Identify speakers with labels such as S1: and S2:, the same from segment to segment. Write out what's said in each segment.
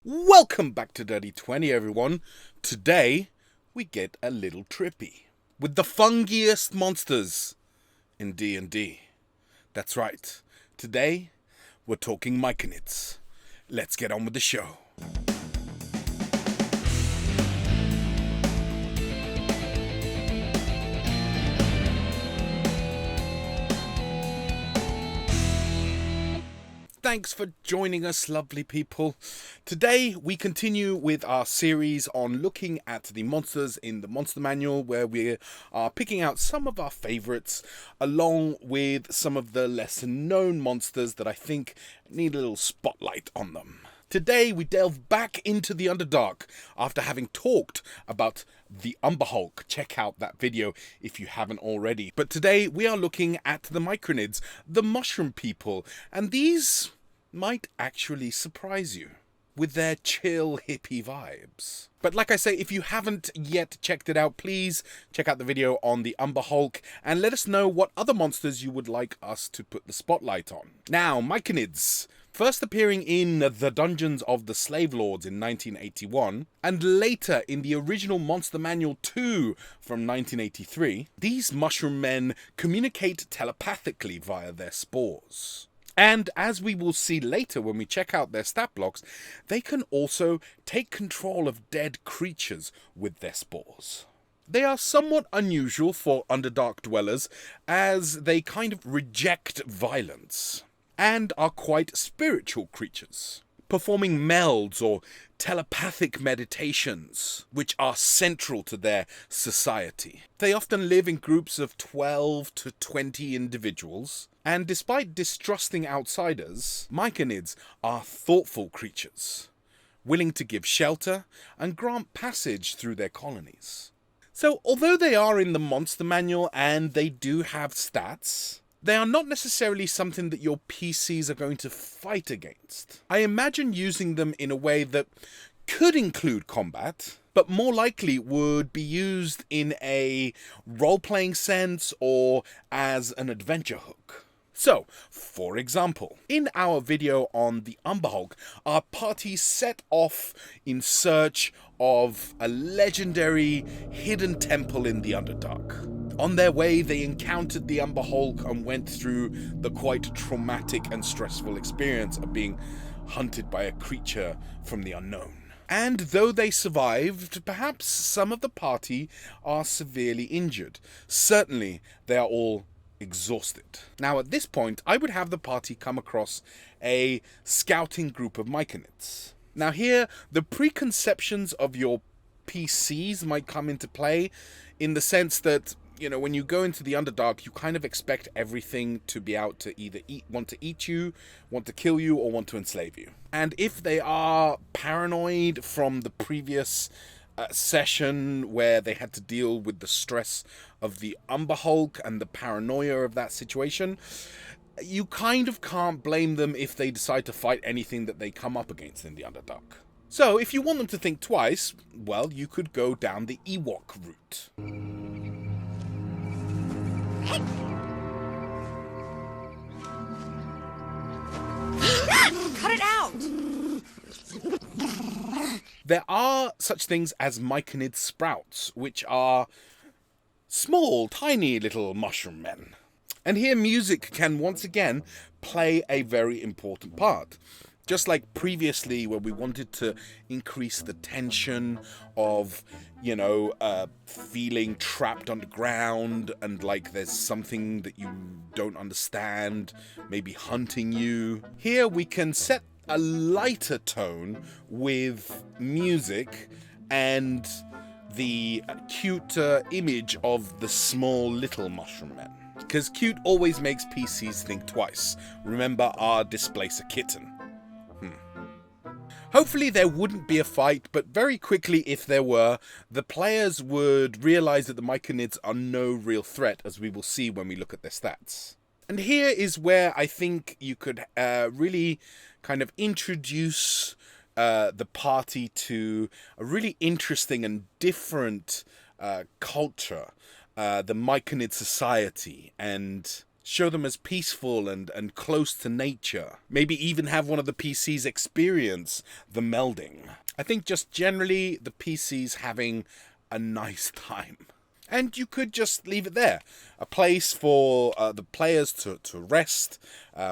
S1: Welcome back to Dirty 20, everyone. Today, we get a little trippy with the fungiest monsters in D&D. That's right. Today, we're talking Myconids. Let's get on with the show. Thanks for joining us, lovely people. Today, we continue with our series on looking at the monsters in the Monster Manual, where we are picking out some of our favourites, along with some of the lesser known monsters that I think need a little spotlight on them. Today, we delve back into the Underdark after having talked about the Umber Hulk. Check out that video if you haven't already. But today, we are looking at the Myconids, the Mushroom People, and these might actually surprise you with their chill hippie vibes. But like I say, if you haven't yet checked it out, please check out the video on the Umber Hulk and let us know what other monsters you would like us to put the spotlight on. Now, Myconids, first appearing in the Dungeons of the Slave Lords in 1981, and later in the original Monster Manual 2 from 1983, these mushroom men communicate telepathically via their spores. And as we will see later when we check out their stat blocks, they can also take control of dead creatures with their spores. They are somewhat unusual for Underdark dwellers, as they kind of reject violence and are quite spiritual creatures, performing melds or telepathic meditations, which are central to their society. They often live in groups of 12 to 20 individuals, and despite distrusting outsiders, Myconids are thoughtful creatures, willing to give shelter and grant passage through their colonies. So, although they are in the Monster Manual and they do have stats, they are not necessarily something that your PCs are going to fight against. I imagine using them in a way that could include combat, but more likely would be used in a role-playing sense or as an adventure hook. So, for example, in our video on the Umber Hulk, our party set off in search of a legendary hidden temple in the Underdark. On their way, they encountered the Umber Hulk and went through the quite traumatic and stressful experience of being hunted by a creature from the unknown. And though they survived, perhaps some of the party are severely injured. Certainly, they are all exhausted. Now, at this point, I would have the party come across a scouting group of Myconids. Now here, the preconceptions of your PCs might come into play in the sense that, when you go into the Underdark, you kind of expect everything to be out to either want to eat you, want to kill you, or want to enslave you. And if they are paranoid from the previous session where they had to deal with the stress of the Umber Hulk and the paranoia of that situation, you kind of can't blame them if they decide to fight anything that they come up against in the Underdark. So if you want them to think twice, well, you could go down the Ewok route.
S2: Cut it out!
S1: There are such things as Myconid sprouts, which are small, tiny little mushroom men. And here music can once again play a very important part. Just like previously where we wanted to increase the tension of, feeling trapped underground and like there's something that you don't understand, maybe hunting you. Here we can set a lighter tone with music and the cute image of the small little mushroom men. Because cute always makes PCs think twice. Remember our Displacer kitten. Hopefully there wouldn't be a fight, but very quickly if there were, the players would realize that the Myconids are no real threat, as we will see when we look at their stats. And here is where I think you could really kind of introduce the party to a really interesting and different culture, the Myconid society. And show them as peaceful and close to nature. Maybe even have one of the PCs experience the melding. I think just generally the PCs having a nice time. And you could just leave it there. A place for the players to rest,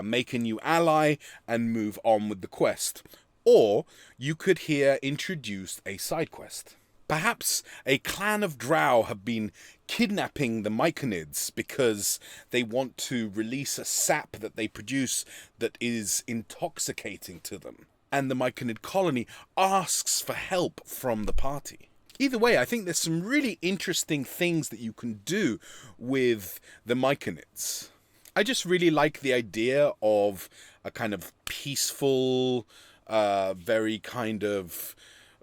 S1: make a new ally, and move on with the quest. Or you could here introduce a side quest. Perhaps a clan of drow have been kidnapping the Myconids because they want to release a sap that they produce that is intoxicating to them. And the Myconid colony asks for help from the party. Either way, I think there's some really interesting things that you can do with the Myconids. I just really like the idea of a kind of peaceful, very kind of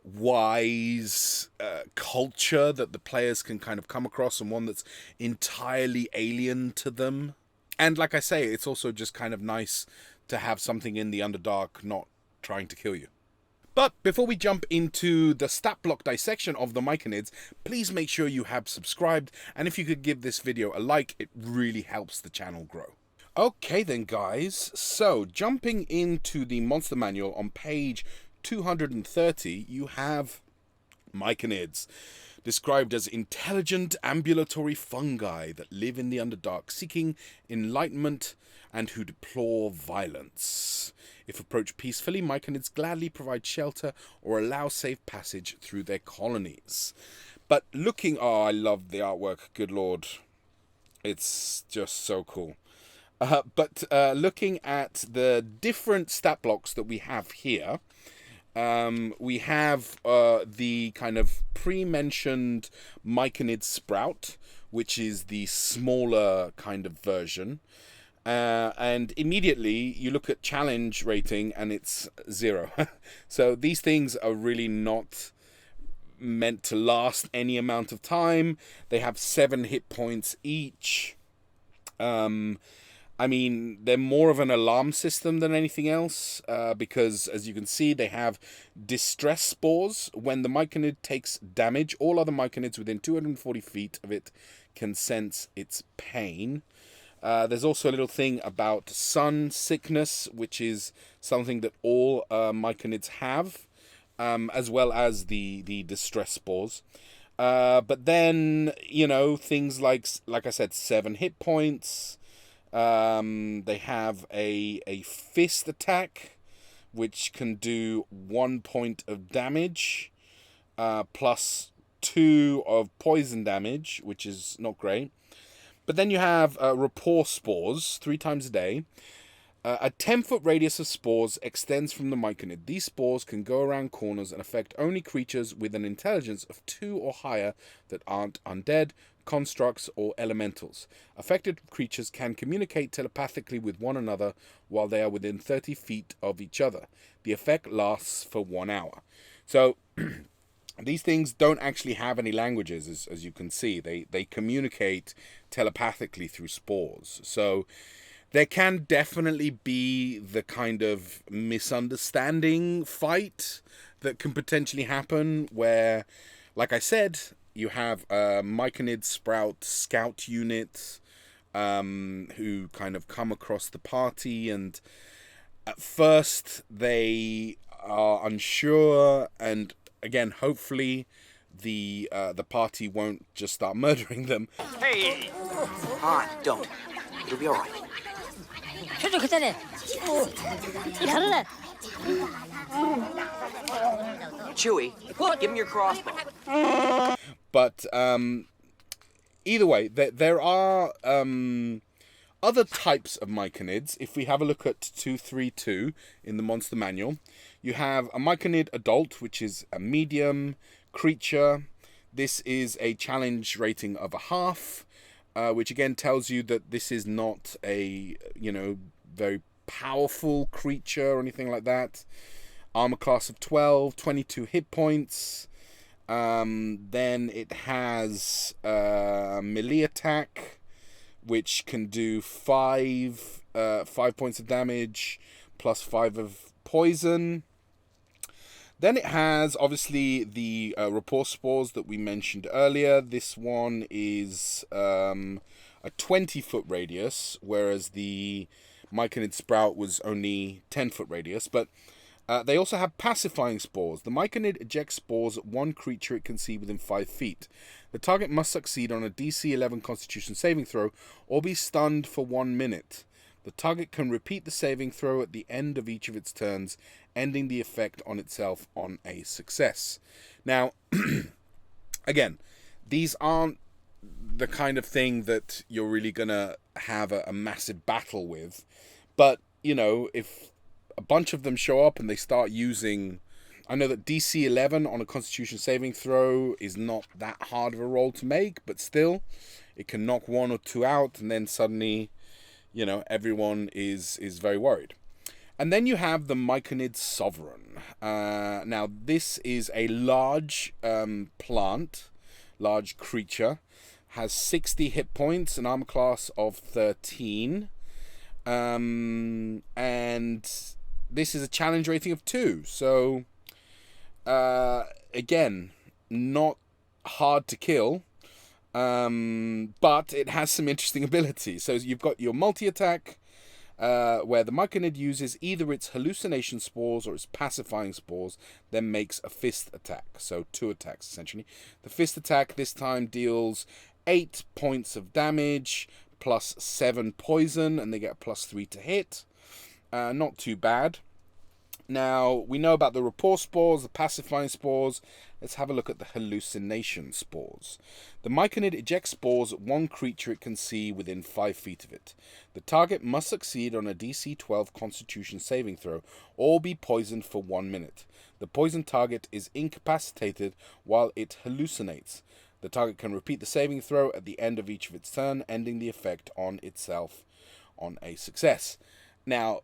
S1: wise culture that the players can kind of come across, and one that's entirely alien to them. And like I say, it's also just kind of nice to have something in the Underdark not trying to kill you. But before we jump into the stat block dissection of the Myconids, please make sure you have subscribed, and if you could give this video a like, it really helps the channel grow. Okay then guys, so jumping into the monster manual on page 230, you have Myconids, described as intelligent ambulatory fungi that live in the Underdark, seeking enlightenment and who deplore violence. If approached peacefully, Myconids gladly provide shelter or allow safe passage through their colonies. But oh, I love the artwork, good lord. It's just so cool. But looking at the different stat blocks that we have here, we have the kind of pre-mentioned Myconid Sprout, which is the smaller kind of version. And immediately you look at challenge rating and it's 0. So these things are really not meant to last any amount of time. They have 7 hit points each. I mean, they're more of an alarm system than anything else, because as you can see, they have distress spores. When the Myconid takes damage, all other Myconids within 240 feet of it can sense its pain. There's also a little thing about sun sickness, which is something that all Myconids have, as well as the distress spores. But then, you know, things like I said, 7 hit points. They have a fist attack, which can do 1 point of damage, plus 2 of poison damage, which is not great. But then you have rapport spores 3 times a day. A 10-foot radius of spores extends from the Myconid. These spores can go around corners and affect only creatures with an intelligence of 2 or higher that aren't undead, constructs, or elementals. Affected creatures can communicate telepathically with one another while they are within 30 feet of each other. The effect lasts for 1 hour. So these things don't actually have any languages, as you can see. They communicate telepathically through spores. So there can definitely be the kind of misunderstanding fight that can potentially happen where, like I said, you have a Myconid scout unit who kind of come across the party, and at first they are unsure, and again, hopefully the party won't just start murdering them.
S2: Hey! Ah, don't. It'll be all right. Chewie, give him your crossbow.
S1: But either way, there are other types of Myconids. If we have a look at 232 in the monster manual, you have a Myconid adult, which is a medium creature. This is a challenge rating of 0.5, which again tells you that this is not a, you know, very powerful creature or anything like that. Armor class of 12, 22 hit points. Then it has melee attack, which can do 5 points of damage plus 5 of poison. Then it has obviously the rapport spores that we mentioned earlier. This one is a a 20-foot radius, whereas the Myconid sprout was only 10-foot radius. But they also have pacifying spores. The Myconid ejects spores at one creature it can see within 5 feet. The target must succeed on a DC 11 Constitution saving throw or be stunned for 1 minute. The target can repeat the saving throw at the end of each of its turns, ending the effect on itself on a success. Now, again, these aren't the kind of thing that you're really going to have a massive battle with. But, you know, if a bunch of them show up and they start using... I know that DC 11 on a Constitution saving throw is not that hard of a roll to make, but still, it can knock 1 or 2 out, and then suddenly, you know, everyone is very worried. And then you have the Myconid Sovereign. Now, this is a large plant, large creature, has 60 hit points, an armor class of 13, and this is a challenge rating of 2. So, again, not hard to kill, but it has some interesting abilities. So you've got your multi-attack, where the Myconid uses either its hallucination spores or its pacifying spores, then makes a fist attack. So 2 attacks, essentially. The fist attack this time deals 8 points of damage, plus 7 poison, and they get a +3 to hit. Not too bad. Now, we know about the rapport spores, the pacifying spores. Let's have a look at the hallucination spores. The Myconid ejects spores at one creature it can see within 5 feet of it. The target must succeed on a DC 12 Constitution saving throw or be poisoned for 1 minute. The poisoned target is incapacitated while it hallucinates. The target can repeat the saving throw at the end of each of its turn, ending the effect on itself on a success. Now,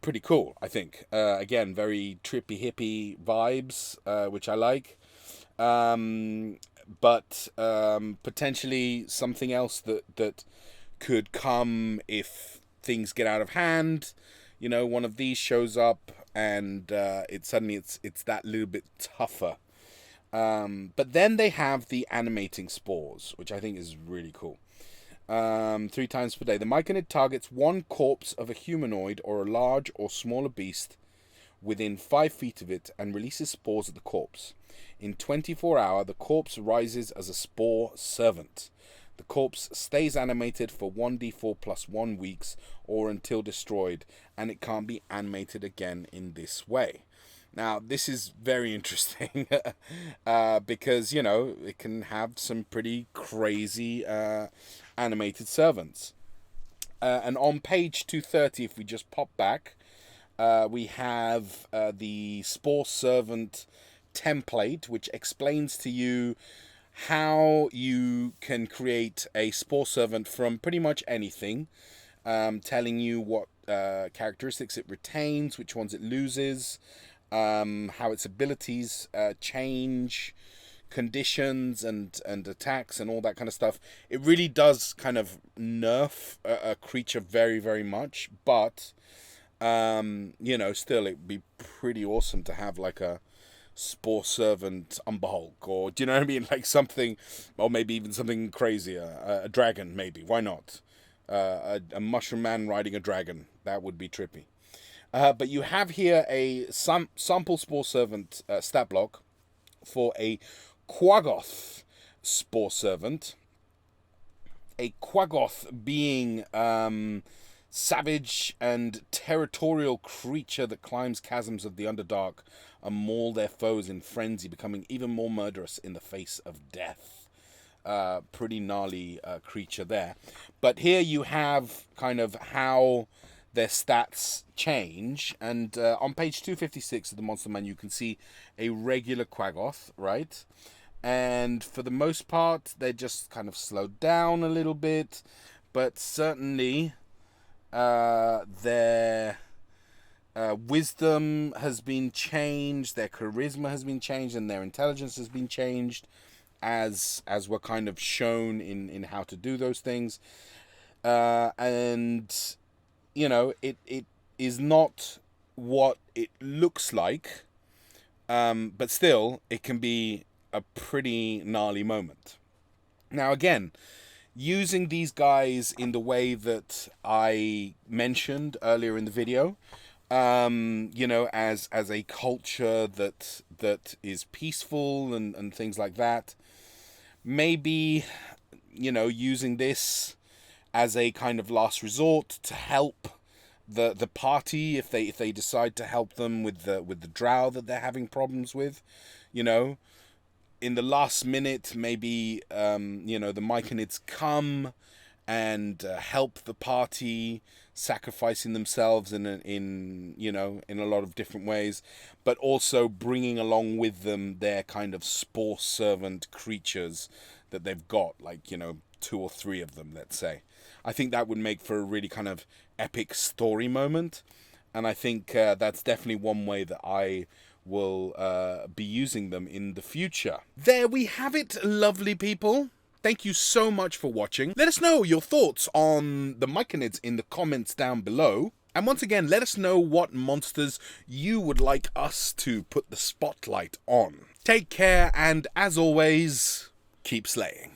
S1: pretty cool, I think. Again, very trippy, hippie vibes, which I like. But potentially something else that could come if things get out of hand. You know, one of these shows up and it's that little bit tougher. But then they have the animating spores, which I think is really cool. 3 times per day. The Myconid targets one corpse of a humanoid or a large or smaller beast within 5 feet of it and releases spores at the corpse. In 24 hours, the corpse rises as a spore servant. The corpse stays animated for 1d4 plus 1 weeks or until destroyed, and it can't be animated again in this way. Now, this is very interesting because, you know, it can have some pretty crazy animated servants. And on page 230, if we just pop back, we have the Spore Servant template, which explains to you how you can create a Spore Servant from pretty much anything, telling you what characteristics it retains, which ones it loses, how its abilities change, conditions and attacks and all that kind of stuff. It really does kind of nerf a creature very, very much, but you know, still it'd be pretty awesome to have like a Spore Servant Umber Hulk, or do you know what I mean, like something, or maybe even something crazier, a dragon maybe, why not, a mushroom man riding a dragon, that would be trippy. But you have here a sample Spore Servant stat block for a Quaggoth Spore Servant. A Quaggoth being savage and territorial creature that climbs chasms of the Underdark and maul their foes in frenzy, becoming even more murderous in the face of death. Pretty gnarly creature there. But here you have kind of how their stats change, and on page 256 of the Monster Manual you can see a regular Quaggoth, right? And for the most part they're just kind of slowed down a little bit, but certainly their wisdom has been changed, their charisma has been changed, and their intelligence has been changed as we're kind of shown in how to do those things. And you know, it is not what it looks like, but still, it can be a pretty gnarly moment. Now, again, using these guys in the way that I mentioned earlier in the video, you know, as a culture that is peaceful and things like that. Maybe, you know, using this as a kind of last resort to help the party if they decide to help them with the drow that they're having problems with, you know. In the last minute, maybe, you know, the Myconids come and help the party, sacrificing themselves in you know, in a lot of different ways, but also bringing along with them their kind of spore servant creatures that they've got, like, you know, 2 or 3 of them, let's say. I think that would make for a really kind of epic story moment, and I think that's definitely one way that I will be using them in the future. There we have it, lovely people. Thank you so much for watching. Let us know your thoughts on the Myconids in the comments down below. And once again, let us know what monsters you would like us to put the spotlight on. Take care, and as always, keep slaying.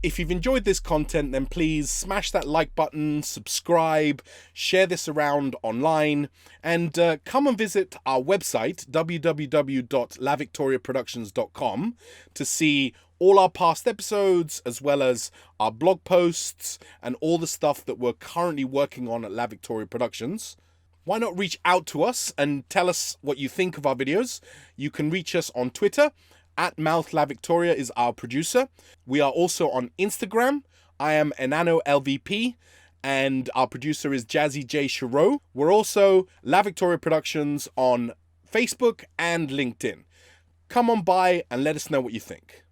S1: If you've enjoyed this content, then please smash that like button, subscribe, share this around online, and come and visit our website, www.lavictoriaproductions.com, to see all our past episodes, as well as our blog posts and all the stuff that we're currently working on at La Victoria Productions. Why not reach out to us and tell us what you think of our videos? You can reach us on Twitter. @MouthLaVictoria is our producer. We are also on Instagram. I am EnanoLVP, and our producer is Jazzy J Cherot. We're also La Victoria Productions on Facebook and LinkedIn. Come on by and let us know what you think.